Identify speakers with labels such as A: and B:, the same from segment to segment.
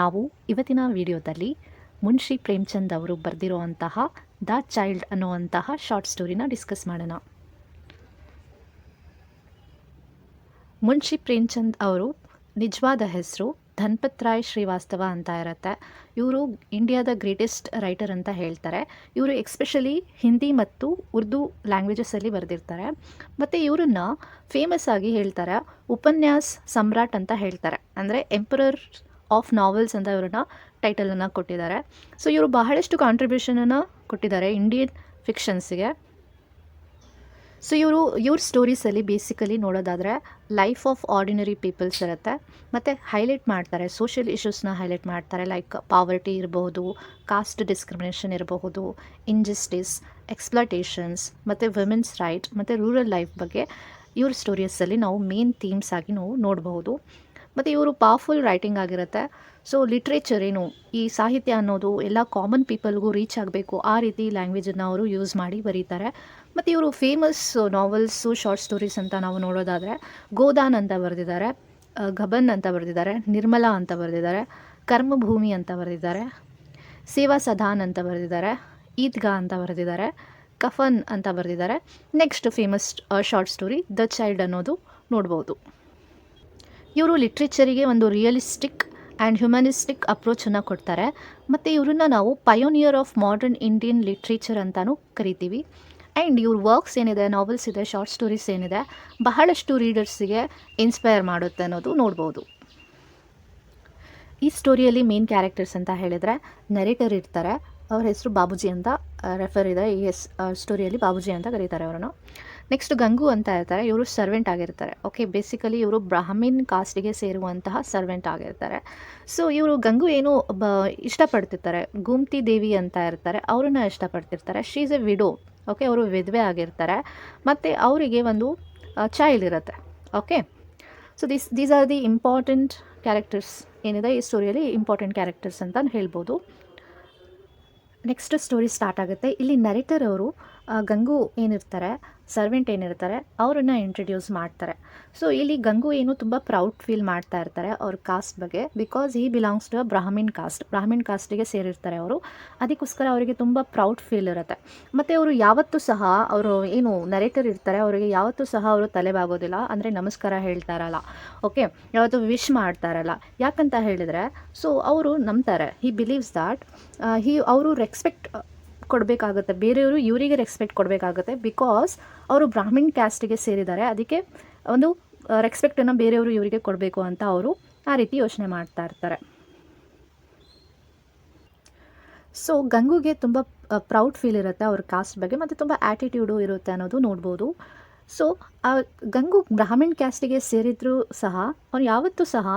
A: ನಾವು ಇವತ್ತಿನ ವಿಡಿಯೋದಲ್ಲಿ ಮುನ್ಷಿ ಪ್ರೇಮ್ಚಂದ್ ಅವರು ಬರೆದಿರುವಂತಹ ದ ಚೈಲ್ಡ್ ಅನ್ನುವಂತಹ ಶಾರ್ಟ್ ಸ್ಟೋರಿನ ಡಿಸ್ಕಸ್ ಮಾಡೋಣ. ಮುನ್ಷಿ ಪ್ರೇಮ್ಚಂದ್ ಅವರು ನಿಜವಾದ ಹೆಸರು ಧನ್ಪತ್ ರಾಯ್ ಶ್ರೀವಾಸ್ತವ ಅಂತ ಇರುತ್ತೆ. ಇವರು ಇಂಡಿಯಾದ ಗ್ರೇಟೆಸ್ಟ್ ರೈಟರ್ ಅಂತ ಹೇಳ್ತಾರೆ. ಇವರು ಎಕ್ಸ್ಪೆಷಲಿ ಹಿಂದಿ ಮತ್ತು ಉರ್ದು ಲ್ಯಾಂಗ್ವೇಜಸಲ್ಲಿ ಬರೆದಿರ್ತಾರೆ. ಮತ್ತು ಇವರನ್ನು ಫೇಮಸ್ ಆಗಿ ಹೇಳ್ತಾರೆ ಉಪನ್ಯಾಸ್ ಸಮ್ರಾಟ್ ಅಂತ ಹೇಳ್ತಾರೆ. ಅಂದರೆ ಎಂಪರರ್ ಆಫ್ ನಾವೆಲ್ಸ್ ಅಂತ ಇವ್ರನ್ನ ಟೈಟಲನ್ನು ಕೊಟ್ಟಿದ್ದಾರೆ. ಸೊ ಇವರು ಬಹಳಷ್ಟು ಕಾಂಟ್ರಿಬ್ಯೂಷನನ್ನು ಕೊಟ್ಟಿದ್ದಾರೆ ಇಂಡಿಯನ್ ಫಿಕ್ಷನ್ಸ್ಗೆ. ಸೊ ಇವ್ರ ಸ್ಟೋರೀಸಲ್ಲಿ ಬೇಸಿಕಲಿ ನೋಡೋದಾದರೆ ಲೈಫ್ ಆಫ್ ಆರ್ಡಿನರಿ ಪೀಪಲ್ಸ್ ಇರುತ್ತೆ. ಮತ್ತು ಹೈಲೈಟ್ ಮಾಡ್ತಾರೆ ಸೋಷಿಯಲ್ ಇಶ್ಯೂಸ್ನ ಹೈಲೈಟ್ ಮಾಡ್ತಾರೆ. ಲೈಕ್ ಪಾವರ್ಟಿ ಇರಬಹುದು, ಕಾಸ್ಟ್ ಡಿಸ್ಕ್ರಿಮಿನೇಷನ್ ಇರಬಹುದು, ಇಂಜಸ್ಟಿಸ್, ಎಕ್ಸ್ಪ್ಲಾಟೇಷನ್ಸ್, ಮತ್ತು ವುಮೆನ್ಸ್ ರೈಟ್ ಮತ್ತು ರೂರಲ್ ಲೈಫ್ ಬಗ್ಗೆ ಇವ್ರ ಸ್ಟೋರೀಸಲ್ಲಿ ನಾವು ಮೇನ್ ಥೀಮ್ಸ್ ಆಗಿ ನಾವು ನೋಡಬಹುದು. ಮತ್ತು ಇವರು ಪವರ್ಫುಲ್ ರೈಟಿಂಗ್ ಆಗಿರುತ್ತೆ. ಸೊ ಲಿಟ್ರೇಚರ್ ಏನು ಈ ಸಾಹಿತ್ಯ ಅನ್ನೋದು ಎಲ್ಲ ಕಾಮನ್ ಪೀಪಲ್ಗೂ ರೀಚ್ ಆಗಬೇಕು, ಆ ರೀತಿ ಲ್ಯಾಂಗ್ವೇಜನ್ನು ಅವರು ಯೂಸ್ ಮಾಡಿ ಬರೀತಾರೆ. ಮತ್ತು ಇವರು ಫೇಮಸ್ ನಾವೆಲ್ಸು ಶಾರ್ಟ್ ಸ್ಟೋರೀಸ್ ಅಂತ ನಾವು ನೋಡೋದಾದರೆ ಗೋದಾನ್ ಅಂತ ಬರೆದಿದ್ದಾರೆ, ಗಬನ್ ಅಂತ ಬರೆದಿದ್ದಾರೆ, ನಿರ್ಮಲಾ ಅಂತ ಬರೆದಿದ್ದಾರೆ, ಕರ್ಮಭೂಮಿ ಅಂತ ಬರೆದಿದ್ದಾರೆ, ಸೇವಾ ಸದಾನ್ ಅಂತ ಬರೆದಿದ್ದಾರೆ, ಈದ್ಗಾ ಅಂತ ಬರೆದಿದ್ದಾರೆ, ಕಫನ್ ಅಂತ ಬರೆದಿದ್ದಾರೆ. Next famous short story the child ಅನ್ನೋದು ನೋಡ್ಬೋದು. ಇವರು ಲಿಟ್ರೇಚರಿಗೆ ಒಂದು ರಿಯಲಿಸ್ಟಿಕ್ ಆ್ಯಂಡ್ ಹ್ಯುಮನಿಸ್ಟಿಕ್ ಅಪ್ರೋಚನ್ನು ಕೊಡ್ತಾರೆ. ಮತ್ತು ಇವ್ರನ್ನ ನಾವು pioneer of modern Indian literature ಅಂತಲೂ ಕರಿತೀವಿ. ಆ್ಯಂಡ್ ಇವ್ರ ವರ್ಕ್ಸ್ ಏನಿದೆ, ನಾವೆಲ್ಸ್ ಇದೆ, ಶಾರ್ಟ್ ಸ್ಟೋರೀಸ್ ಏನಿದೆ, ಬಹಳಷ್ಟು ರೀಡರ್ಸಿಗೆ ಇನ್ಸ್ಪೈರ್ ಮಾಡುತ್ತೆ ಅನ್ನೋದು ನೋಡ್ಬೋದು. ಈ ಸ್ಟೋರಿಯಲ್ಲಿ ಮೇನ್ ಕ್ಯಾರೆಕ್ಟರ್ಸ್ ಅಂತ ಹೇಳಿದರೆ ನರೇಟರ್ ಇರ್ತಾರೆ. ಅವ್ರ ಹೆಸರು ಬಾಬುಜಿ ಅಂತ ರೆಫರ್ ಇದೆ. ಈ ಸ್ಟೋರಿಯಲ್ಲಿ ಬಾಬುಜಿ ಅಂತ ಕರೀತಾರೆ ಅವರನ್ನು. ನೆಕ್ಸ್ಟ್ ಗಂಗು ಅಂತ ಇರ್ತಾರೆ. ಇವರು ಸರ್ವೆಂಟ್ ಆಗಿರ್ತಾರೆ. ಓಕೆ, ಬೇಸಿಕಲಿ ಇವರು ಬ್ರಾಹ್ಮಿನ್ ಕಾಸ್ಟಿಗೆ ಸೇರುವಂತಹ ಸರ್ವೆಂಟ್ ಆಗಿರ್ತಾರೆ. ಸೊ ಇವರು ಗಂಗು ಏನು ಇಷ್ಟಪಡ್ತಿರ್ತಾರೆ, ಗೋಮತಿ ದೇವಿ ಅಂತ ಇರ್ತಾರೆ, ಅವ್ರನ್ನ ಇಷ್ಟಪಡ್ತಿರ್ತಾರೆ. She is a widow. Okay, ಅವರು ವಿಧವೆ ಆಗಿರ್ತಾರೆ. ಮತ್ತು ಅವರಿಗೆ ಒಂದು ಚೈಲ್ಡ್ ಇರುತ್ತೆ. Okay, so these are the important characters ಏನಿದೆ ಈ ಸ್ಟೋರಿಯಲ್ಲಿ, ಇಂಪಾರ್ಟೆಂಟ್ ಕ್ಯಾರೆಕ್ಟರ್ಸ್ ಅಂತ ಹೇಳ್ಬೋದು. ನೆಕ್ಸ್ಟ್ ಸ್ಟೋರಿ ಸ್ಟಾರ್ಟ್ ಆಗುತ್ತೆ. ಇಲ್ಲಿ ನರೇಟರ್ ಅವರು ಗಂಗು ಏನಿರ್ತಾರೆ, ಸರ್ವೆಂಟ್ ಏನಿರ್ತಾರೆ, ಅವರನ್ನು ಇಂಟ್ರಡ್ಯೂಸ್ ಮಾಡ್ತಾರೆ. ಸೊ ಇಲ್ಲಿ ಗಂಗು ಏನು ತುಂಬ ಪ್ರೌಡ್ ಫೀಲ್ ಮಾಡ್ತಾ ಇರ್ತಾರೆ ಅವ್ರ ಕಾಸ್ಟ್ ಬಗ್ಗೆ, ಬಿಕಾಸ್ ಈ ಬಿಲಾಂಗ್ಸ್ ಟು ಬ್ರಾಹ್ಮಿನ್ ಕಾಸ್ಟಿಗೆ ಸೇರಿರ್ತಾರೆ ಅವರು. ಅದಕ್ಕೋಸ್ಕರ ಅವರಿಗೆ ತುಂಬ ಪ್ರೌಡ್ ಫೀಲ್ ಇರುತ್ತೆ. ಮತ್ತು ಅವರು ಯಾವತ್ತೂ ಸಹ ಅವರು ಏನು ನರೇಟರ್ ಇರ್ತಾರೆ ಅವರಿಗೆ ಯಾವತ್ತೂ ಸಹ ಅವರು ತಲೆಬಾಗೋದಿಲ್ಲ, ಅಂದರೆ ನಮಸ್ಕಾರ ಹೇಳ್ತಾ ಇರಲ್ಲ. ಓಕೆ, ಯಾವತ್ತೂ ವಿಶ್ ಮಾಡ್ತಾ ಇರಲ್ಲ. ಯಾಕಂತ ಹೇಳಿದರೆ ಸೊ ಅವರು ನಂಬ್ತಾರೆ, ಹಿ ಬಿಲೀವ್ಸ್ ದ್ಯಾಟ್ ಅವರು ರೆಸ್ಪೆಕ್ಟ್ ಕೊಡಬೇಕಾಗುತ್ತೆ, ಬೇರೆಯವರು ಇವರಿಗೆ ರೆಸ್ಪೆಕ್ಟ್ ಕೊಡಬೇಕಾಗುತ್ತೆ. ಬಿಕಾಸ್ ಅವರು ಬ್ರಾಹ್ಮಿನ್ ಕ್ಯಾಸ್ಟಿಗೆ ಸೇರಿದ್ದಾರೆ, ಅದಕ್ಕೆ ಒಂದು ರೆಸ್ಪೆಕ್ಟನ್ನು ಬೇರೆಯವರು ಇವರಿಗೆ ಕೊಡಬೇಕು ಅಂತ ಅವರು ಆ ರೀತಿ ಯೋಚನೆ ಮಾಡ್ತಾ ಇರ್ತಾರೆ. ಸೊ ಗಂಗುಗೆ ತುಂಬ ಪ್ರೌಡ್ ಫೀಲ್ ಇರುತ್ತೆ ಅವ್ರ ಕಾಸ್ಟ್ ಬಗ್ಗೆ, ಮತ್ತು ತುಂಬ ಆ್ಯಟಿಟ್ಯೂಡು ಇರುತ್ತೆ ಅನ್ನೋದು ನೋಡ್ಬೋದು. ಸೊ ಗಂಗು ಬ್ರಾಹ್ಮಿನ್ ಕ್ಯಾಸ್ಟಿಗೆ ಸೇರಿದರೂ ಸಹ ಅವ್ರು ಯಾವತ್ತೂ ಸಹ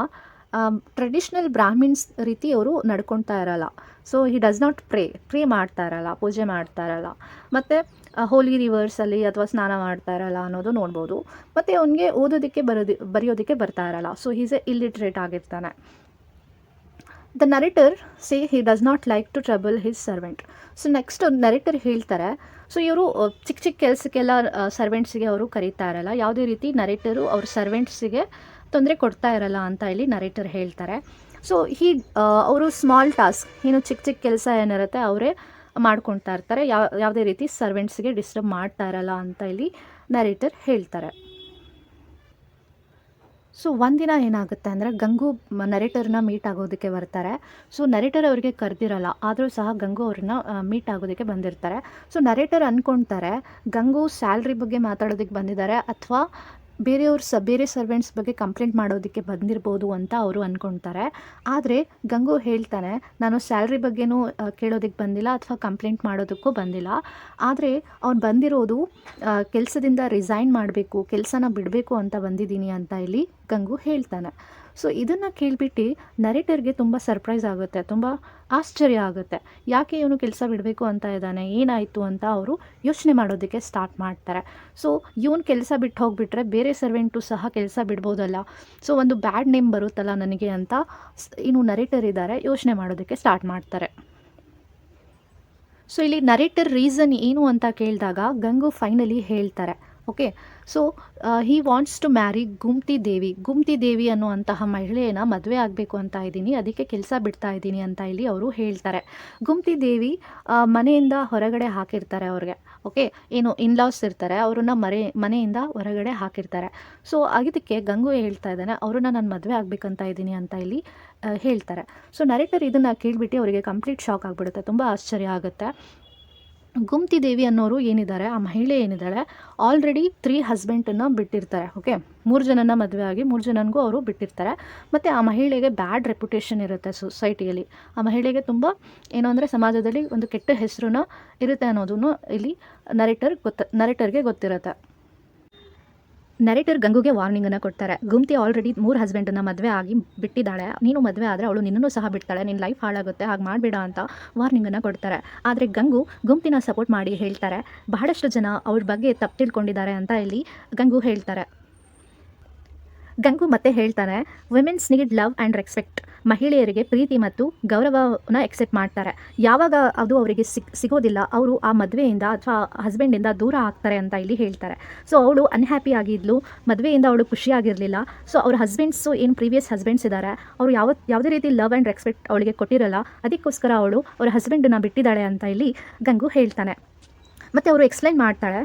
A: ಟ್ರೆಡಿಷ್ನಲ್ ಬ್ರಾಹ್ಮಿನ್ಸ್ ರೀತಿ ಅವರು ನಡ್ಕೊಳ್ತಾ ಇರಲ್ಲ. So he does not pray ಮಾಡ್ತಾ ಇರಲ್ಲ, ಪೂಜೆ ಮಾಡ್ತಾ ಇರಲ್ಲ, ಮತ್ತು ಹೋಲಿ ರಿವರ್ಸಲ್ಲಿ ಅಥವಾ ಸ್ನಾನ ಮಾಡ್ತಾ ಇರಲ್ಲ ಅನ್ನೋದು ನೋಡ್ಬೋದು. ಮತ್ತು ಅವನಿಗೆ ಓದೋದಕ್ಕೆ ಬರೆಯೋದಕ್ಕೆ ಬರ್ತಾ ಇರಲ್ಲ. ಸೊ ಹೀಸ್ ಎ ಇಲ್ಲಿಟ್ರೇಟ್ ಆಗಿರ್ತಾನೆ. The narrator say he does not like to trouble his servant. So next narrator ಹೇಳ್ತಾರೆ, ಸೊ ಇವರು ಚಿಕ್ಕ ಕೆಲಸಕ್ಕೆಲ್ಲ ಸರ್ವೆಂಟ್ಸಿಗೆ ಅವರು ಕರೀತಾ ಇರಲ್ಲ, ಯಾವುದೇ ರೀತಿ ನರೇಟರು ಅವ್ರ ಸರ್ವೆಂಟ್ಸಿಗೆ ತೊಂದರೆ ಕೊಡ್ತಾ ಇರಲ್ಲ ಅಂತ ಇಲ್ಲಿ ನರೇಟರ್ ಹೇಳ್ತಾರೆ. ಸೊ ಅವರು ಸ್ಮಾಲ್ ಟಾಸ್ಕ್ ಏನು ಚಿಕ್ಕ ಕೆಲಸ ಏನಿರುತ್ತೆ ಅವರೇ ಮಾಡ್ಕೊಳ್ತಾ ಇರ್ತಾರೆ, ಯಾವುದೇ ರೀತಿ ಸರ್ವೆಂಟ್ಸ್ಗೆ ಡಿಸ್ಟರ್ಬ್ ಮಾಡ್ತಾ ಇರಲ್ಲ ಅಂತ ಇಲ್ಲಿ ನರೇಟರ್ ಹೇಳ್ತಾರೆ. ಸೊ ಒಂದಿನ ಏನಾಗುತ್ತೆ ಅಂದರೆ ಗಂಗು ನರೇಟರ್ನ ಮೀಟ್ ಆಗೋದಕ್ಕೆ ಬರ್ತಾರೆ. ಸೊ ನರೇಟರ್ ಅವರಿಗೆ ಕರೆದಿರಲ್ಲ, ಆದರೂ ಸಹ ಗಂಗು ಅವ್ರನ್ನ ಮೀಟ್ ಆಗೋದಕ್ಕೆ ಬಂದಿರ್ತಾರೆ. ಸೊ ನರೇಟರ್ ಅಂದ್ಕೊಳ್ತಾರೆ ಗಂಗು ಸ್ಯಾಲ್ರಿ ಬಗ್ಗೆ ಮಾತಾಡೋದಕ್ಕೆ ಬಂದಿದ್ದಾರೆ, ಅಥವಾ ಬೇರೆ ಸರ್ವೆಂಟ್ಸ್ ಬಗ್ಗೆ ಕಂಪ್ಲೇಂಟ್ ಮಾಡೋದಕ್ಕೆ ಬಂದಿರ್ಬೋದು ಅಂತ ಅವರು ಅಂದ್ಕೊಳ್ತಾರೆ. ಆದರೆ ಗಂಗು ಹೇಳ್ತಾನೆ, ನಾನು ಸ್ಯಾಲ್ರಿ ಬಗ್ಗೆನೂ ಕೇಳೋದಕ್ಕೆ ಬಂದಿಲ್ಲ ಅಥವಾ ಕಂಪ್ಲೇಂಟ್ ಮಾಡೋದಕ್ಕೂ ಬಂದಿಲ್ಲ, ಆದರೆ ಅವ್ನು ಬಂದಿರೋದು ಕೆಲಸದಿಂದ ರಿಸೈನ್ ಮಾಡಬೇಕು, ಕೆಲಸನ ಬಿಡಬೇಕು ಅಂತ ಬಂದಿದ್ದೀನಿ ಅಂತ ಇಲ್ಲಿ ಗಂಗು ಹೇಳ್ತಾನೆ. ಸೊ ಇದನ್ನು ಕೇಳಿಬಿಟ್ಟು ನರೇಟರ್ಗೆ ತುಂಬ ಸರ್ಪ್ರೈಸ್ ಆಗುತ್ತೆ, ತುಂಬ ಆಶ್ಚರ್ಯ ಆಗುತ್ತೆ. ಯಾಕೆ ಇವನು ಕೆಲಸ ಬಿಡಬೇಕು ಅಂತ ಇದ್ದಾನೆ, ಏನಾಯಿತು ಅಂತ ಅವರು ಯೋಚನೆ ಮಾಡೋದಕ್ಕೆ ಸ್ಟಾರ್ಟ್ ಮಾಡ್ತಾರೆ. ಸೊ ಇವನು ಕೆಲಸ ಬಿಟ್ಟು ಹೋಗಿಬಿಟ್ರೆ ಬೇರೆ ಸರ್ವೆಂಟು ಸಹ ಕೆಲಸ ಬಿಡ್ಬೋದಲ್ಲ, ಸೊ ಒಂದು ಬ್ಯಾಡ್ ನೇಮ್ ಬರುತ್ತಲ್ಲ ನನಗೆ ಅಂತ ಇನ್ನು ನರೇಟರ್ ಇದ್ದಾರೆ ಯೋಚನೆ ಮಾಡೋದಕ್ಕೆ ಸ್ಟಾರ್ಟ್ ಮಾಡ್ತಾರೆ. ಸೊ ಇಲ್ಲಿ ನರೇಟರ್ ರೀಸನ್ ಏನು ಅಂತ ಕೇಳಿದಾಗ ಗಂಗು ಫೈನಲಿ ಹೇಳ್ತಾರೆ, okay. So he wants to marry Gumti Devi ಅನ್ನುವಂತಹ ಮಹಿಳೆಯನ್ನು ಮದುವೆ ಆಗಬೇಕು ಅಂತ ಇದ್ದೀನಿ, ಅದಕ್ಕೆ ಕೆಲಸ ಬಿಡ್ತಾ ಇದ್ದೀನಿ ಅಂತ ಇಲ್ಲಿ ಅವರು ಹೇಳ್ತಾರೆ. ಗುಮ್ತಿ ದೇವಿ ಮನೆಯಿಂದ ಹೊರಗಡೆ ಹಾಕಿರ್ತಾರೆ ಅವ್ರಿಗೆ. ಓಕೆ. ಏನು ಇನ್ಲಾಸ್ ಇರ್ತಾರೆ, ಅವ್ರನ್ನ ಮನೆಯಿಂದ ಹೊರಗಡೆ ಹಾಕಿರ್ತಾರೆ. ಸೊ ಅದಕ್ಕೆ ಗಂಗು ಹೇಳ್ತಾ ಇದ್ದಾನೆ, ಅವ್ರನ್ನ ನಾನು ಮದುವೆ ಆಗಬೇಕಂತ ಇದ್ದೀನಿ ಅಂತ ಇಲ್ಲಿ ಹೇಳ್ತಾರೆ. ಸೊ ನರೇಟರ್ ಇದನ್ನು ಕೇಳಿಬಿಟ್ಟು ಅವರಿಗೆ ಕಂಪ್ಲೀಟ್ ಶಾಕ್ ಆಗಿಬಿಡುತ್ತೆ, ತುಂಬ ಆಶ್ಚರ್ಯ ಆಗುತ್ತೆ. ಗುಮ್ತಿ ದೇವಿ ಅನ್ನೋರು ಏನಿದ್ದಾರೆ, ಆ ಮಹಿಳೆ ಏನಿದ್ದಾಳೆ, ಆಲ್ರೆಡಿ 3 ಹಸ್ಬೆಂಡನ್ನು ಬಿಟ್ಟಿರ್ತಾರೆ. ಓಕೆ. 3 ಜನನ ಮದುವೆ ಆಗಿ 3 ಜನನಿಗೂ ಅವರು ಬಿಟ್ಟಿರ್ತಾರೆ. ಮತ್ತು ಆ ಮಹಿಳೆಗೆ ಬ್ಯಾಡ್ ರೆಪ್ಯುಟೇಷನ್ ಇರುತ್ತೆ ಸೊಸೈಟಿಯಲ್ಲಿ. ಆ ಮಹಿಳೆಗೆ ತುಂಬ ಏನು ಅಂದರೆ ಸಮಾಜದಲ್ಲಿ ಒಂದು ಕೆಟ್ಟ ಹೆಸರನ್ನ ಇರುತ್ತೆ ಅನ್ನೋದನ್ನು ಇಲ್ಲಿ ನರೇಟರ್ಗೆ ಗೊತ್ತಿರುತ್ತೆ. ನರೇಟರ್ ಗಂಗುಗೆ ವಾರ್ನಿಂಗನ್ನು ಕೊಡ್ತಾರೆ. ಗುಮ್ತಿ ಆಲ್ರೆಡಿ 3 ಹಸ್ಬೆಂಡನ್ನು ಮದುವೆ ಆಗಿ ಬಿಟ್ಟಿದ್ದಾಳೆ, ನೀನು ಮದುವೆ ಆದರೆ ಅವಳು ನಿನ್ನನ್ನು ಸಹ ಬಿಡ್ತಾಳೆ, ನಿನ್ನ ಲೈಫ್ ಹಾಳಾಗುತ್ತೆ, ಹಾಗೆ ಮಾಡಬೇಡ ಅಂತ ವಾರ್ನಿಂಗನ್ನು ಕೊಡ್ತಾರೆ. ಆದರೆ ಗುಮ್ತಿನ ಸಪೋರ್ಟ್ ಮಾಡಿ ಹೇಳ್ತಾರೆ, ಬಹಳಷ್ಟು ಜನ ಅವ್ರ ಬಗ್ಗೆ ತಪ್ಪು ತಿಳ್ಕೊಂಡಿದ್ದಾರೆ ಅಂತ ಇಲ್ಲಿ ಗಂಗು ಹೇಳ್ತಾರೆ. ಗಂಗು ಮತ್ತೆ ಹೇಳ್ತಾನೆ, women's need love and respect. ಮಹಿಳೆಯರಿಗೆ ಪ್ರೀತಿ ಮತ್ತು ಗೌರವನ ಎಕ್ಸೆಪ್ಟ್ ಮಾಡ್ತಾರೆ. ಯಾವಾಗ ಅದು ಅವರಿಗೆ ಸಿಗೋದಿಲ್ಲ, ಅವರು ಆ ಮದುವೆಯಿಂದ ಅಥವಾ ಹಸ್ಬೆಂಡಿಂದ ದೂರ ಆಗ್ತಾರೆ ಅಂತ ಇಲ್ಲಿ ಹೇಳ್ತಾರೆ. ಸೊ ಅವಳು ಅನ್ಹ್ಯಾಪಿ ಆಗಿದ್ಲು, ಮದುವೆಯಿಂದ ಅವಳು ಖುಷಿಯಾಗಿರಲಿಲ್ಲ. ಸೊ ಅವ್ರ ಹಸ್ಬೆಂಡ್ಸು ಏನು ಪ್ರೀವಿಯಸ್ ಹಸ್ಬೆಂಡ್ಸ್ ಇದ್ದಾರೆ, ಅವರು ಯಾವುದೇ ರೀತಿ ಲವ್ ಆ್ಯಂಡ್ ರೆಸ್ಪೆಕ್ಟ್ ಅವಳಿಗೆ ಕೊಟ್ಟಿರಲ್ಲ, ಅದಕ್ಕೋಸ್ಕರ ಅವಳು ಅವ್ರ ಹಸ್ಬೆಂಡನ್ನ ಬಿಟ್ಟಿದ್ದಾಳೆ ಅಂತ ಇಲ್ಲಿ ಗಂಗು ಹೇಳ್ತಾನೆ. ಮತ್ತು ಅವರು ಎಕ್ಸ್ಪ್ಲೈನ್ ಮಾಡ್ತಾಳೆ,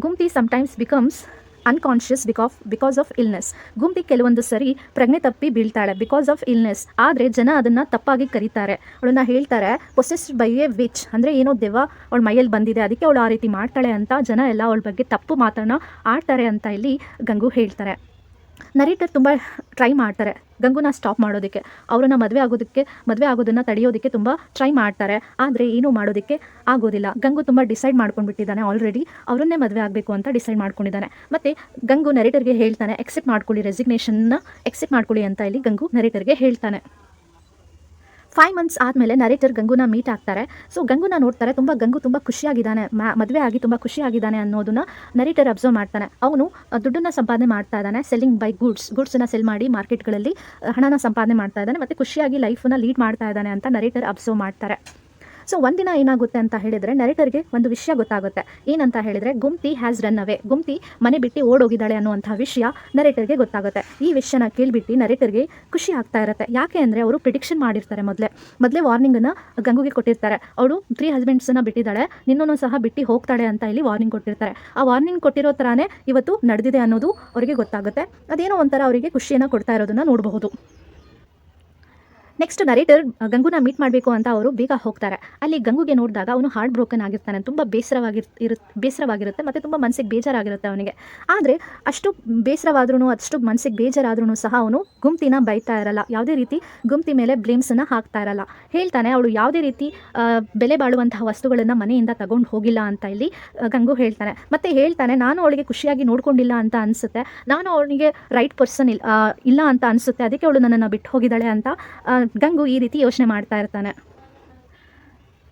A: Gumti sometimes becomes unconscious because of illness. Gumti ಕೆಲವೊಂದು ಸರಿ ಪ್ರಜ್ಞೆ ತಪ್ಪಿ ಬೀಳ್ತಾಳೆ ಬಿಕಾಸ್ ಆಫ್ ಇಲ್ನೆಸ್. ಆದರೆ ಜನ ಅದನ್ನು ತಪ್ಪಾಗಿ ಕರೀತಾರೆ. ಅವಳನ್ನ ಹೇಳ್ತಾರೆ ಪೊಸೆಸ್ಡ್ ಬೈ ಎ ವಿಚ್, ಅಂದರೆ ಏನೋ ದೆವ್ವ ಅವಳ ಮೈಯಲ್ಲಿ ಬಂದಿದೆ, ಅದಕ್ಕೆ ಅವಳು ಆ ರೀತಿ ಮಾಡ್ತಾಳೆ ಅಂತ ಜನ ಎಲ್ಲ ಅವಳ ಬಗ್ಗೆ ತಪ್ಪು ಮಾತನ್ನು ಆಡ್ತಾರೆ ಅಂತ ಇಲ್ಲಿ ಗಂಗು ಹೇಳ್ತಾರೆ. ನರೇಟರ್ ತುಂಬ ಟ್ರೈ ಮಾಡ್ತಾರೆ ಗಂಗುನ ಸ್ಟಾಪ್ ಮಾಡೋದಕ್ಕೆ, ಅವರನ್ನು ಮದುವೆ ಆಗೋದನ್ನು ತಡೆಯೋದಕ್ಕೆ ತುಂಬ ಟ್ರೈ ಮಾಡ್ತಾರೆ. ಆದರೆ ಏನೂ ಮಾಡೋದಕ್ಕೆ ಆಗೋದಿಲ್ಲ. ಗಂಗು ತುಂಬ ಡಿಸೈಡ್ ಮಾಡ್ಕೊಂಡ್ಬಿಟ್ಟಿದ್ದಾನೆ, ಆಲ್ರೆಡಿ ಅವರನ್ನೇ ಮದುವೆ ಆಗಬೇಕು ಅಂತ ಡಿಸೈಡ್ ಮಾಡ್ಕೊಂಡಿದ್ದಾನೆ. ಮತ್ತು ಗಂಗು ನರೇಟರ್ಗೆ ಹೇಳ್ತಾನೆ, ಎಕ್ಸೆಪ್ಟ್ ಮಾಡ್ಕೊಳ್ಳಿ, ರೆಸಿಗ್ನೇಷನ್ನ ಎಕ್ಸೆಪ್ಟ್ ಮಾಡ್ಕೊಳ್ಳಿ ಅಂತ ಇಲ್ಲಿ ಗಂಗು ನರೇಟರ್ಗೆ ಹೇಳ್ತಾನೆ. 5 ಮಂತ್ಸ್ ಆದಮೇಲೆ ನರೇಟರ್ ಗಂಗುನ ಮೀಟ್ ಆಗ್ತಾರೆ. ಸೊ ಗಂಗುನ ನೋಡ್ತಾರೆ, ಗಂಗು ತುಂಬ ಖುಷಿಯಾಗಿದ್ದಾನೆ, ಮದುವೆ ಆಗಿ ತುಂಬ ಖುಷಿಯಾಗಿದ್ದಾನೆ ಅನ್ನೋದನ್ನ ನರೇಟರ್ ಅಬ್ಸರ್ವ್ ಮಾಡ್ತಾನೆ. ಅವನು ದುಡ್ಡನ್ನು ಸಂಪಾದನೆ ಮಾಡ್ತಾ ಇದ್ದಾನೆ, ಸೆಲ್ಲಿಂಗ್ ಬೈ ಗೂಡ್ಸನ್ನು ಸೆಲ್ ಮಾಡಿ ಮಾರ್ಕೆಟ್ಗಳಲ್ಲಿ ಹಣನ ಸಂಪಾದನೆ ಮಾಡ್ತಾ ಇದ್ದಾನೆ, ಮತ್ತು ಖುಷಿಯಾಗಿ ಲೈಫನ್ನು ಲೀಡ್ ಮಾಡ್ತಾ ಇದ್ದಾನೆ ಅಂತ ನರೇಟರ್ ಅಬ್ಸರ್ವ್ ಮಾಡ್ತಾರೆ. ಸೊ ಒಂದಿನ ಏನಾಗುತ್ತೆ ಅಂತ ಹೇಳಿದರೆ ನರೇಟರ್ಗೆ ಒಂದು ವಿಷಯ ಗೊತ್ತಾಗುತ್ತೆ. ಏನಂತ ಹೇಳಿದರೆ Gumti has run away, Gumti ಮನೆ ಬಿಟ್ಟು ಓಡೋಗಿದ್ದಾಳೆ ಅನ್ನುವಂಥ ವಿಷಯ ನರೇಟರ್ಗೆ ಗೊತ್ತಾಗುತ್ತೆ. ಈ ವಿಷಯನ ಕೇಳಿಬಿಟ್ಟು ನರೇಟರ್ಗೆ ಖುಷಿ ಆಗ್ತಾ ಇರುತ್ತೆ. ಯಾಕೆ ಅಂದರೆ ಅವರು ಪ್ರಿಡಿಕ್ಷನ್ ಮಾಡಿರ್ತಾರೆ, ಮೊದಲೇ ವಾರ್ನಿಂಗನ್ನು ಗಂಗುಗೆ ಕೊಟ್ಟಿರ್ತಾರೆ. ಅವಳು 3 ಹಸ್ಬೆಂಡ್ಸನ್ನು ಬಿಟ್ಟಿದ್ದಾಳೆ, ನಿನ್ನೂ ಸಹ ಬಿಟ್ಟು ಹೋಗ್ತಾಳೆ ಅಂತ ಇಲ್ಲಿ ವಾರ್ನಿಂಗ್ ಕೊಟ್ಟಿರ್ತಾರೆ. ಆ ವಾರ್ನಿಂಗ್ ಕೊಟ್ಟಿರೋ ಥರನೇ ಇವತ್ತು ನಡೆದಿದೆ ಅನ್ನೋದು ಅವರಿಗೆ ಗೊತ್ತಾಗುತ್ತೆ. ಅದೇನೋ ಒಂಥರ ಅವರಿಗೆ ಖುಷಿಯನ್ನು ಕೊಡ್ತಾ ಇರೋದನ್ನು ನೋಡಬಹುದು. ನೆಕ್ಸ್ಟ್ ನರೇಟರ್ ಗಂಗುನ ಮೀಟ್ ಮಾಡಬೇಕು ಅಂತ ಅವರು ಬೇಗ ಹೋಗ್ತಾರೆ. ಅಲ್ಲಿ ಗಂಗುಗೆ ನೋಡಿದಾಗ ಅವನು ಹಾರ್ಟ್ ಬ್ರೋಕನ್ ಆಗಿರ್ತಾನೆ, ತುಂಬ ಬೇಸರವಾಗಿರುತ್ತೆ ಮತ್ತು ತುಂಬ ಮನಸ್ಸಿಗೆ ಬೇಜಾರಾಗಿರುತ್ತೆ ಅವನಿಗೆ. ಆದರೆ ಅಷ್ಟು ಬೇಸರವಾದ್ರೂ, ಅಷ್ಟು ಮನಸ್ಸಿಗೆ ಬೇಜಾರಾದ್ರೂ ಸಹ ಅವನು ಗುಮ್ತಿನ ಬೈತಾ ಇರಲ್ಲ, ಯಾವುದೇ ರೀತಿ ಗುಮ್ತಿ ಮೇಲೆ ಬ್ಲೇಮ್ಸನ್ನು ಹಾಕ್ತಾ ಇರಲ್ಲ. ಹೇಳ್ತಾನೆ ಅವಳು ಯಾವುದೇ ರೀತಿ ಬೆಲೆ ಬಾಳುವಂತಹ ವಸ್ತುಗಳನ್ನು ಮನೆಯಿಂದ ತಗೊಂಡು ಹೋಗಿಲ್ಲ ಅಂತ ಇಲ್ಲಿ ಗಂಗು ಹೇಳ್ತಾನೆ. ಮತ್ತು ಹೇಳ್ತಾನೆ, ನಾನು ಅವಳಿಗೆ ಖುಷಿಯಾಗಿ ನೋಡ್ಕೊಂಡಿಲ್ಲ ಅಂತ ಅನಿಸುತ್ತೆ, ನಾನು ಅವಳಿಗೆ ರೈಟ್ ಪರ್ಸನ್ ಇಲ್ಲ ಅಂತ ಅನಿಸುತ್ತೆ, ಅದಕ್ಕೆ ಅವಳು ನನ್ನನ್ನು ಬಿಟ್ಟು ಹೋಗಿದ್ದಾಳೆ ಅಂತ ಗಂಗು ಈ ರೀತಿ ಯೋಚನೆ ಮಾಡ್ತಾ ಇರ್ತಾನೆ.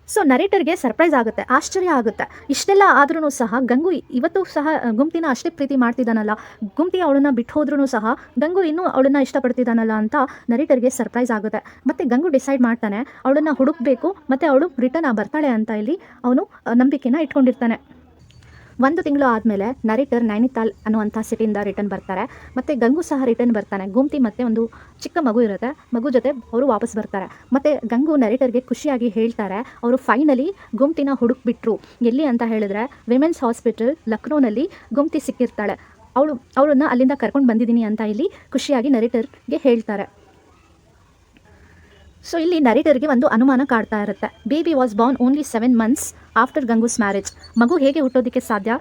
A: ಸೊ ನರೇಟರ್ಗೆ ಸರ್ಪ್ರೈಸ್ ಆಗುತ್ತೆ, ಆಶ್ಚರ್ಯ ಆಗುತ್ತೆ. ಇಷ್ಟೆಲ್ಲ ಆದ್ರೂ ಸಹ ಗಂಗು ಇವತ್ತು ಸಹ ಗುಮ್ತಿನ ಅಷ್ಟೇ ಪ್ರೀತಿ ಮಾಡ್ತಿದ್ದಾನಲ್ಲ, ಗುಮ್ತಿ ಅವಳನ್ನ ಬಿಟ್ಟು ಹೋದ್ರೂ ಸಹ ಗಂಗು ಇನ್ನೂ ಅವಳನ್ನ ಇಷ್ಟಪಡ್ತಿದ್ದಾನಲ್ಲ ಅಂತ ನರೇಟರ್ಗೆ ಸರ್ಪ್ರೈಸ್ ಆಗುತ್ತೆ. ಮತ್ತು ಗಂಗು ಡಿಸೈಡ್ ಮಾಡ್ತಾನೆ ಅವಳನ್ನು ಹುಡುಕಬೇಕು ಮತ್ತು ಅವಳು ರಿಟರ್ನ್ ಬರ್ತಾಳೆ ಅಂತ ಇಲ್ಲಿ ಅವನು ನಂಬಿಕೆನ ಇಟ್ಕೊಂಡಿರ್ತಾನೆ. 1 ತಿಂಗಳು ಆದಮೇಲೆ ನರೇಟರ್ ನೈನಿತಾಲ್ ಅನ್ನುವಂಥ ಸಿಟಿಯಿಂದ ರಿಟರ್ನ್ ಬರ್ತಾರೆ. ಮತ್ತು ಗಂಗು ಸಹ ರಿಟರ್ನ್ ಬರ್ತಾನೆ. ಗುಮ್ತಿ ಮತ್ತು ಒಂದು ಚಿಕ್ಕ ಮಗು ಇರುತ್ತೆ, ಮಗು ಜೊತೆ ಅವರು ವಾಪಸ್ ಬರ್ತಾರೆ. ಮತ್ತು ಗಂಗು ನರೇಟರ್ಗೆ ಖುಷಿಯಾಗಿ ಹೇಳ್ತಾರೆ, ಅವರು ಫೈನಲಿ ಗುಮ್ತಿನ ಹುಡುಕ್ಬಿಟ್ರು. ಎಲ್ಲಿ ಅಂತ ಹೇಳಿದ್ರೆ ವಿಮೆನ್ಸ್ ಹಾಸ್ಪಿಟಲ್ ಲಕ್ನೋನಲ್ಲಿ ಗುಮ್ತಿ ಸಿಕ್ಕಿರ್ತಾಳೆ. ಅವಳನ್ನ ಅಲ್ಲಿಂದ ಕರ್ಕೊಂಡು ಬಂದಿದ್ದೀನಿ ಅಂತ ಇಲ್ಲಿ ಖುಷಿಯಾಗಿ ನರೇಟರ್ಗೆ ಹೇಳ್ತಾರೆ. ಸೊ ಇಲ್ಲಿ ನರೇಟರ್ಗೆ ಒಂದು ಅನುಮಾನ ಕಾಡ್ತಾ ಇರುತ್ತೆ. Baby was born only 7 months after Gangu's marriage. ಮಗು ಹೇಗೆ ಹುಟ್ಟೋದಕ್ಕೆ ಸಾಧ್ಯ?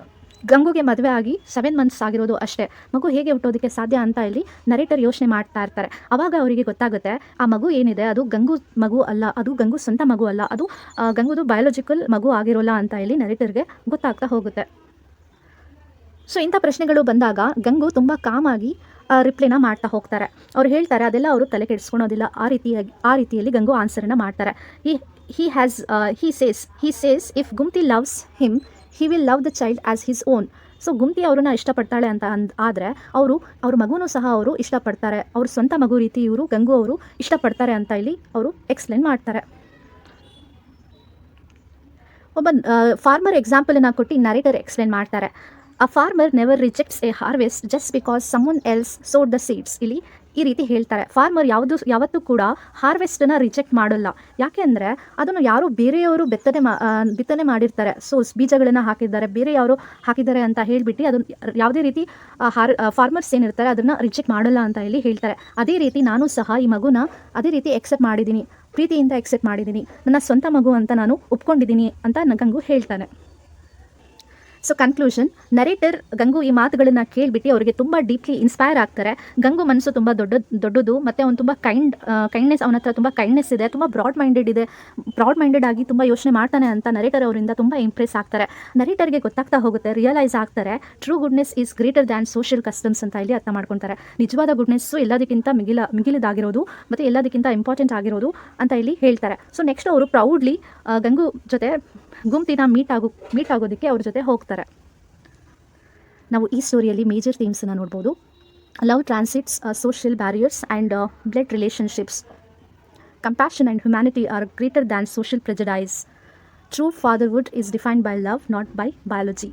A: ಗಂಗುಗೆ ಮದುವೆ ಆಗಿ 7 ಮಂತ್ಸ್ ಆಗಿರೋದು ಅಷ್ಟೇ, ಮಗು ಹೇಗೆ ಹುಟ್ಟೋದಕ್ಕೆ ಸಾಧ್ಯ ಅಂತ ಇಲ್ಲಿ ನರೇಟರ್ ಯೋಚನೆ ಮಾಡ್ತಾ ಇರ್ತಾರೆ. ಆವಾಗ ಅವರಿಗೆ ಗೊತ್ತಾಗುತ್ತೆ, ಆ ಮಗು ಏನಿದೆ ಅದು ಗಂಗು ಮಗು ಅಲ್ಲ, ಅದು ಗಂಗು ಸ್ವಂತ ಮಗು ಅಲ್ಲ, ಅದು ಗಂಗುದು ಬಯಾಲಜಿಕಲ್ ಮಗು ಆಗಿರೋಲ್ಲ ಅಂತ ಇಲ್ಲಿ ನರೇಟರ್ಗೆ ಗೊತ್ತಾಗ್ತಾ ಹೋಗುತ್ತೆ. ಸೊ ಇಂಥ ಪ್ರಶ್ನೆಗಳು ಬಂದಾಗ ಗಂಗು ತುಂಬ ಕಾಮಾಗಿ ರಿಪ್ಲೈನ ಮಾಡ್ತಾ ಹೋಗ್ತಾರೆ. ಅವ್ರು ಹೇಳ್ತಾರೆ ಅದೆಲ್ಲ ಅವರು ತಲೆ ಕೆಡಿಸ್ಕೊಳೋದಿಲ್ಲ, ಆ ರೀತಿಯಲ್ಲಿ ಗಂಗು ಆನ್ಸರನ್ನು ಮಾಡ್ತಾರೆ. he says if Gumti loves him he will love the child as his own. So Gumti ಅವ್ರನ್ನ ಇಷ್ಟಪಡ್ತಾಳೆ ಅಂತ ಆದರೆ ಅವ್ರ ಮಗುನೂ ಸಹ ಅವರು ಇಷ್ಟಪಡ್ತಾರೆ, ಅವ್ರ ಸ್ವಂತ ಮಗು ರೀತಿ ಗಂಗು ಅವರು ಇಷ್ಟಪಡ್ತಾರೆ ಅಂತ ಇಲ್ಲಿ ಅವರು ಎಕ್ಸ್ಪ್ಲೇನ್ ಮಾಡ್ತಾರೆ. ಒಬ್ಬ ಫಾರ್ಮರ್ ಎಕ್ಸಾಂಪಲನ್ನು ಕೊಟ್ಟು ನರೇಟರ್ ಎಕ್ಸ್ಪ್ಲೇನ್ ಮಾಡ್ತಾರೆ. A farmer never rejects a harvest just because someone else sowed the seeds. ಇಲ್ಲಿ ಈ ರೀತಿ ಹೇಳ್ತಾರೆ, ಫಾರ್ಮರ್ ಯಾವತ್ತೂ ಕೂಡ ಹಾರ್ವೆಸ್ಟನ್ನು ರಿಜೆಕ್ಟ್ ಮಾಡೋಲ್ಲ. ಯಾಕೆ ಅಂದರೆ ಅದನ್ನು ಯಾರು ಬೇರೆಯವರು ಬಿತ್ತನೆ ಮಾಡಿರ್ತಾರೆ, ಬೀಜಗಳನ್ನು ಹಾಕಿದ್ದಾರೆ, ಬೇರೆ ಯಾರು ಹಾಕಿದ್ದಾರೆ ಅಂತ ಹೇಳಿಬಿಟ್ಟು ಅದನ್ನು ಯಾವುದೇ ರೀತಿ ಫಾರ್ಮರ್ಸ್ ಏನಿರ್ತಾರೆ ಅದನ್ನು ರಿಜೆಕ್ಟ್ ಮಾಡೋಲ್ಲ ಅಂತ ಇಲ್ಲಿ ಹೇಳ್ತಾರೆ. ಅದೇ ರೀತಿ ನಾನು ಸಹ ಈ ಮಗುನ ಅದೇ ರೀತಿ ಎಕ್ಸೆಪ್ಟ್ ಮಾಡಿದ್ದೀನಿ, ಪ್ರೀತಿಯಿಂದ ಎಕ್ಸೆಪ್ಟ್ ಮಾಡಿದ್ದೀನಿ, ನನ್ನ ಸ್ವಂತ ಮಗು ಅಂತ ನಾನು ಒಪ್ಕೊಂಡಿದ್ದೀನಿ ಅಂತ ಗಂಗು ಹೇಳ್ತಾನೆ. ಸೊ ಕನ್ಕ್ಲೂಷನ್, ನರೇಟರ್ ಗಂಗು ಈ ಮಾತುಗಳನ್ನು ಕೇಳಿಬಿಟ್ಟು ಅವರಿಗೆ ತುಂಬ ಡೀಪ್ಲಿ ಇನ್ಸ್ಪೈರ್ ಆಗ್ತಾರೆ. ಗಂಗು ಮನಸ್ಸು ತುಂಬ ದೊಡ್ಡದು ಮತ್ತು ಅವನು ತುಂಬ ಕೈಂಡ್ನೆಸ್, ಅವನ ಹತ್ರ ತುಂಬ ಕೈಂಡ್ನೆಸ್ ಇದೆ, ತುಂಬ ಬ್ರಾಡ್ ಮೈಂಡೆಡ್ ಆಗಿ ತುಂಬ ಯೋಚನೆ ಮಾಡ್ತಾನೆ ಅಂತ ನರೇಟರ್ ಅವರಿಂದ ತುಂಬ ಇಂಪ್ರೆಸ್ ಆಗ್ತಾರೆ. ನರೇಟರ್ಗೆ ಗೊತ್ತಾಗ್ತಾ ಹೋಗುತ್ತೆ, ರಿಯಲೈಸ್ ಆಗ್ತಾರೆ, true goodness is greater than social customs ಅಂತ ಇಲ್ಲಿ ಅರ್ಥ ಮಾಡ್ಕೊತಾರೆ. ನಿಜವಾದ ಗುಡ್ನೆಸ್ಸು ಎಲ್ಲದಕ್ಕಿಂತ ಮಿಗಿಲಿದಾಗಿರೋದು ಮತ್ತು ಎಲ್ಲದಕ್ಕಿಂತ ಇಂಪಾರ್ಟೆಂಟ್ ಆಗಿರೋದು ಅಂತ ಇಲ್ಲಿ ಹೇಳ್ತಾರೆ. ಸೊ ನೆಕ್ಸ್ಟ್ ಅವರು ಪ್ರೌಡ್ಲಿ ಗಂಗು ಜೊತೆ ಗುಂಪಿನ ಮೀಟ್ ಆಗೋದಕ್ಕೆ ಅವ್ರ ಜೊತೆ ಹೋಗ್ತಾರೆ. ನಾವು ಈ ಸ್ಟೋರಿಯಲ್ಲಿ ಮೇಜರ್ ಥೀಮ್ಸನ್ನು ನೋಡ್ಬೋದು. Love transcends social barriers and blood relationships. Compassion and humanity are greater than social prejudice. True fatherhood is defined by love, not by biology.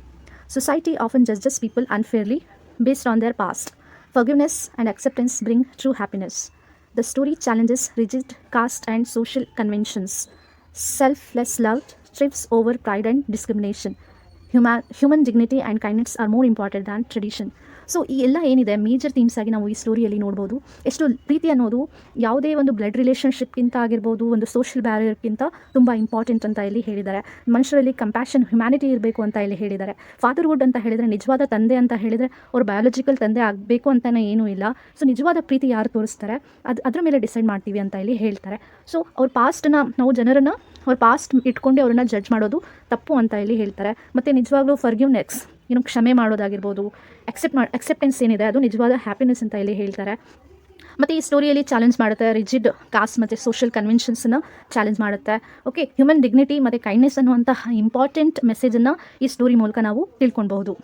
A: Society often judges people unfairly based on their past. Forgiveness and acceptance bring true happiness. The story challenges rigid caste and social conventions. Selfless love triumphs over pride and discrimination. Human dignity and kindness are more important than tradition. So ಈ ಎಲ್ಲ ಏನಿದೆ major themes ಆಗಿ ನಾವು ಈ ಸ್ಟೋರಿಯಲ್ಲಿ ನೋಡ್ಬೋದು. ಎಷ್ಟು ಪ್ರೀತಿ ಅನ್ನೋದು ಯಾವುದೇ ಒಂದು ಬ್ಲಡ್ ರಿಲೇಷನ್ಶಿಪ್ಗಿಂತ ಆಗಿರ್ಬೋದು, ಒಂದು ಸೋಷಿಯಲ್ ಬ್ಯಾರಿಯರ್ಗಿಂತ ತುಂಬ ಇಂಪಾರ್ಟೆಂಟ್ ಅಂತ ಇಲ್ಲಿ ಹೇಳಿದ್ದಾರೆ. ಮನುಷ್ಯರಲ್ಲಿ ಕಂಪ್ಯಾಷನ್, ಹ್ಯುಮ್ಯಾನಿಟಿ ಇರಬೇಕು ಅಂತ ಇಲ್ಲಿ ಹೇಳಿದ್ದಾರೆ. ಫಾದರ್ಹುಡ್ ಅಂತ ಹೇಳಿದರೆ ನಿಜವಾದ ತಂದೆ ಅಂತ ಹೇಳಿದರೆ ಅವ್ರು ಬಯಾಲಜಿಕಲ್ ತಂದೆ ಆಗಬೇಕು ಅಂತಲೇ ಏನೂ ಇಲ್ಲ. ಸೊ ನಿಜವಾದ ಪ್ರೀತಿ ಯಾರು ತೋರಿಸ್ತಾರೆ ಅದ್ರ ಮೇಲೆ ಡಿಸೈಡ್ ಮಾಡ್ತೀವಿ ಅಂತ ಇಲ್ಲಿ ಹೇಳ್ತಾರೆ. ಸೊ ಅವ್ರ ಪಾಸ್ಟನ್ನ ನಾವು ಜನರನ್ನು ಅವ್ರ ಪಾಸ್ಟ್ ಇಟ್ಕೊಂಡು ಅವ್ರನ್ನ ಜಡ್ಜ್ ಮಾಡೋದು ತಪ್ಪು ಅಂತ ಇಲ್ಲಿ ಹೇಳ್ತಾರೆ. ಮತ್ತು ನಿಜವಾಗ್ಲೂ ಫರ್ಗಿವ್ನೆಸ್, ಕ್ಷಮೆ ಮಾಡೋದಾಗಿರ್ಬೋದು, ಅಕ್ಸೆಪ್ಟೆನ್ಸ್ ಏನಿದೆ ಅದು ನಿಜವಾದ ಹ್ಯಾಪಿನೆಸ್ ಅಂತ ಇಲ್ಲಿ ಹೇಳ್ತಾರೆ. ಮತ್ತು ಈ ಸ್ಟೋರಿಯಲ್ಲಿ ಚಾಲೆಂಜ್ ಮಾಡುತ್ತೆ ರಿಜಿಡ್ ಕಾಸ್ಟ್ ಮತ್ತು ಸೋಷಿಯಲ್ ಕನ್ವೆನ್ಷನ್ಸನ್ನು ಚಾಲೆಂಜ್ ಮಾಡುತ್ತೆ. ಓಕೆ, ಹ್ಯೂಮನ್ ಡಿಗ್ನಿಟಿ ಮತ್ತು ಕೈಂಡ್ನೆಸ್ ಅನ್ನುವಂತಹ ಇಂಪಾರ್ಟೆಂಟ್ ಮೆಸೇಜನ್ನು ಈ ಸ್ಟೋರಿ ಮೂಲಕ ನಾವು ತಿಳ್ಕೊಳ್ಬಹುದು.